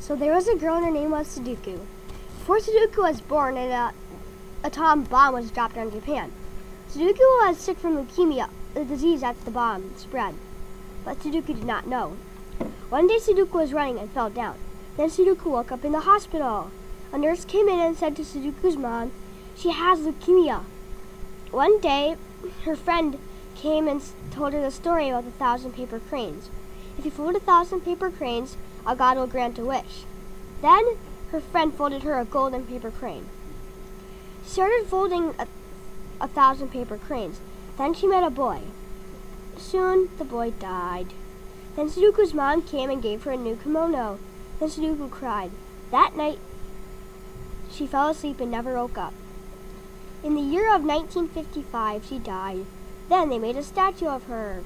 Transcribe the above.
So there was a girl and her name was Sudoku. Before Sudoku was born, an atomic bomb was dropped on Japan. Sudoku was sick from leukemia, the disease that the bomb spread, but Sudoku did not know. One day Sudoku was running and fell down. Then Sudoku woke up in the hospital. A nurse came in and said to Sudoku's mom, "She has leukemia." One day, her friend came and told her the story about the 1,000 paper cranes. If you fold 1,000 paper cranes, a god will grant a wish. Then her friend folded her a golden paper crane. She started folding 1,000 paper cranes. Then she met a boy. Soon the boy died. Then Sudoku's mom came and gave her a new kimono. Then Sudoku cried. That night, she fell asleep and never woke up. In the year of 1955, she died. Then they made a statue of her.